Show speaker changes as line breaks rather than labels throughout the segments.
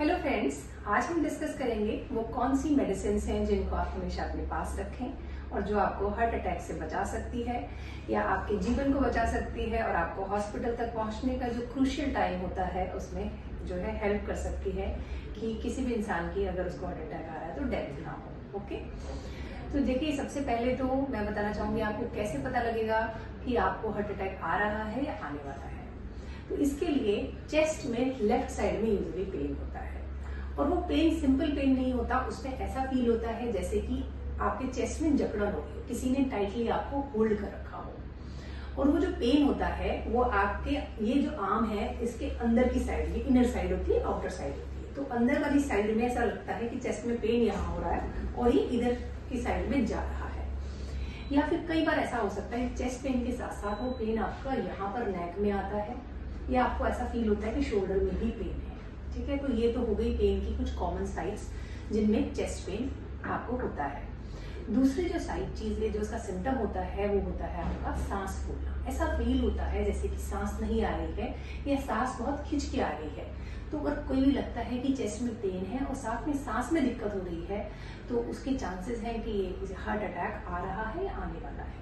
Hello friends, आज हम discuss करेंगे वो कौन सी मेडिसिन हैं जिनको आप हमेशा अपने पास रखें और जो आपको हार्ट अटैक से बचा सकती है या आपके जीवन को बचा सकती है और आपको हॉस्पिटल तक पहुंचने का जो क्रूशियल टाइम होता है उसमें जो है हेल्प कर सकती है कि किसी भी इंसान की अगर उसको हार्ट अटैक आ रहा है तो डेथ ना हो। ओके, तो देखिए सबसे पहले तो मैं बताना चाहूंगी आपको कैसे पता लगेगा कि आपको हार्ट अटैक आ रहा है या आने वाला है। तो इसके लिए चेस्ट में लेफ्ट साइड में यूजुअली पेन होता है और वो पेन सिंपल पेन नहीं होता, उसमें ऐसा फील होता है जैसे कि आपके चेस्ट में जकड़न हो गई, किसी ने टाइटली आपको होल्ड कर रखा हो। और वो जो पेन होता है वो आपके ये जो आर्म है इसके अंदर की साइड, ये इनर साइड होती है, आउटर साइड होती है। तो अंदर वाली साइड में ऐसा लगता है कि चेस्ट में पेन यहाँ हो रहा है और ये इधर की साइड में जा रहा है। या फिर कई बार ऐसा हो सकता है चेस्ट पेन के साथ साथ वो पेन आपका यहाँ पर नेक में आता है या आपको ऐसा फील होता है कि शोल्डर में भी पेन है। ठीक है, तो ये तो हो गई पेन की कुछ कॉमन साइट्स जिनमें चेस्ट पेन आपको होता है। दूसरी जो साइड चीज है जो उसका सिम्टम होता है वो होता है आपका सांस फूलना। ऐसा फील होता है जैसे कि सांस नहीं आ रही है या सांस बहुत खिंच के आ रही है। तो अगर कोई भी लगता है कि चेस्ट में पेन है और साथ में सांस में दिक्कत हो रही है तो उसके चांसेस हैं कि ये हार्ट अटैक आ रहा है या आने वाला है।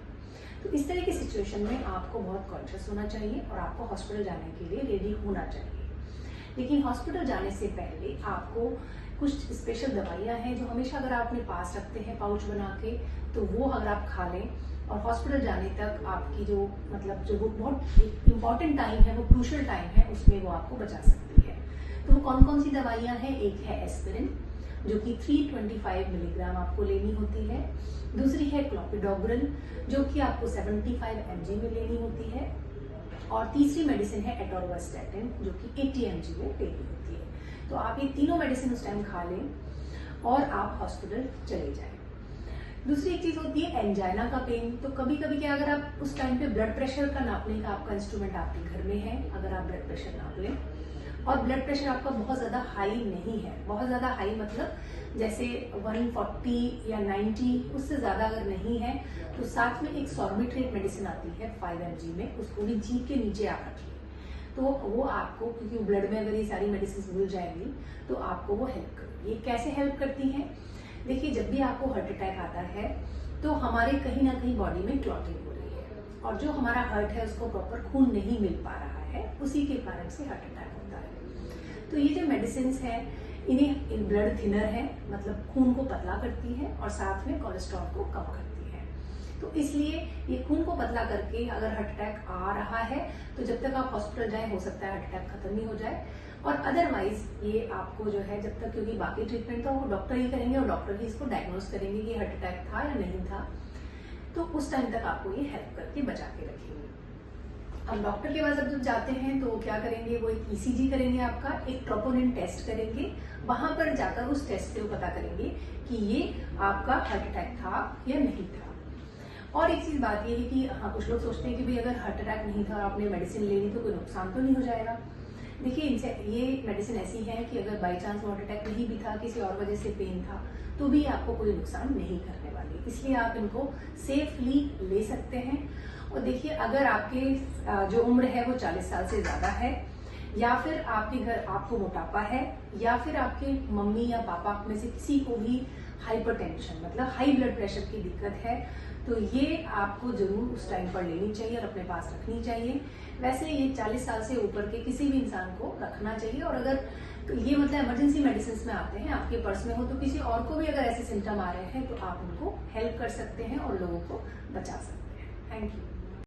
तो इस तरह की सिचुएशन में आपको बहुत कॉन्शियस होना चाहिए और आपको हॉस्पिटल जाने के लिए रेडी होना चाहिए। लेकिन हॉस्पिटल जाने से पहले आपको कुछ स्पेशल दवाइयां हैं जो हमेशा अगर आप अपने पास रखते हैं पाउच बना के, तो वो अगर आप खा लें और हॉस्पिटल जाने तक आपकी जो जो वो बहुत इंपॉर्टेंट टाइम है, वो क्रूशियल टाइम है, उसमें वो आपको बचा सकती है। तो वो कौन कौन सी दवाइयां हैं? एक है एस्पिरिन जो कि 325 मिलीग्राम आपको लेनी होती है। दूसरी है क्लोपिडोग्रिल जो कि आपको 75 mg में लेनी होती है। और तीसरी मेडिसिन है एटोरवास्टैटिन जो कि 80 mg में लेनी होती है। तो आप ये तीनों मेडिसिन उस टाइम खा लें और आप हॉस्पिटल चले जाएं। दूसरी एक चीज होती है एंजाइना का पेन। तो कभी कभी क्या, अगर आप उस टाइम पे ब्लड प्रेशर का नापने का आपका इंस्ट्रूमेंट आपके घर में है, अगर आप ब्लड प्रेशर नाप लें और ब्लड प्रेशर आपका बहुत ज्यादा हाई नहीं है, बहुत ज्यादा हाई मतलब जैसे 140 या 90 उससे ज्यादा अगर नहीं है, तो साथ में एक सॉर्बिट्रेट मेडिसिन आती है 5 mg में, उसको भी जीभ के नीचे आप रखिए। तो वो आपको, क्योंकि ब्लड में अगर ये सारी मेडिसिन मिल जाएंगी तो आपको वो हेल्प करेगी। ये कैसे हेल्प करती है? देखिए, जब भी आपको हार्ट अटैक आता है तो हमारे कहीं ना कहीं बॉडी में क्लॉटिंग हो रही है और जो हमारा हार्ट है उसको प्रॉपर खून नहीं मिल पा रहा है, उसी के कारण से हार्ट अटैक होता है। तो ये जो मेडिसिन है इन्हें ब्लड थिनर है, मतलब खून को पतला करती है और साथ में कोलेस्ट्रॉल को कम करती है। तो इसलिए ये खून को पतला करके अगर हार्ट अटैक आ रहा है तो जब तक आप हॉस्पिटल जाए हो सकता है हार्ट अटैक खत्म ही हो जाए, और अदरवाइज ये आपको जो है जब तक, क्योंकि बाकी ट्रीटमेंट तो वो डॉक्टर ही करेंगे और डॉक्टर ही इसको डायग्नोज करेंगे कि हार्ट अटैक था या नहीं था, तो उस टाइम तक आपको ये हेल्प करके बचा के रखेंगे। अब डॉक्टर के पास जब जाते हैं तो क्या करेंगे, वो एक ईसीजी करेंगे, आपका एक ट्रोपोनिन टेस्ट करेंगे। वहां पर जाकर उस टेस्ट से वो पता करेंगे कि ये आपका हार्ट अटैक था या नहीं था। और एक चीज बात ये है कि हाँ, कुछ लोग सोचते हैं कि भाई अगर हार्ट अटैक नहीं था और आपने मेडिसिन ले ली तो कोई नुकसान तो नहीं हो जाएगा। देखिए, इनसे ये मेडिसिन ऐसी है कि अगर बाई चांस हार्ट अटैक नहीं भी था, किसी और वजह से पेन था, तो भी आपको कोई नुकसान नहीं करने वाली, इसलिए आप इनको सेफली ले सकते हैं। और देखिए, अगर आपके जो उम्र है वो 40 साल से ज्यादा है, या फिर आपके घर आपको मोटापा है, या फिर आपके मम्मी या पापा में से किसी को भी हाइपरटेंशन मतलब हाई ब्लड प्रेशर की दिक्कत है, तो ये आपको जरूर उस टाइम पर लेनी चाहिए और अपने पास रखनी चाहिए। वैसे ये 40 साल से ऊपर के किसी भी इंसान को रखना चाहिए। और अगर तो ये मतलब इमरजेंसी मेडिसिन में आते हैं, आपके पर्स में हो, तो किसी और को भी अगर ऐसे सिम्टम आ रहे हैं तो आप उनको हेल्प कर सकते हैं और लोगों को बचा सकते हैं। Thank you.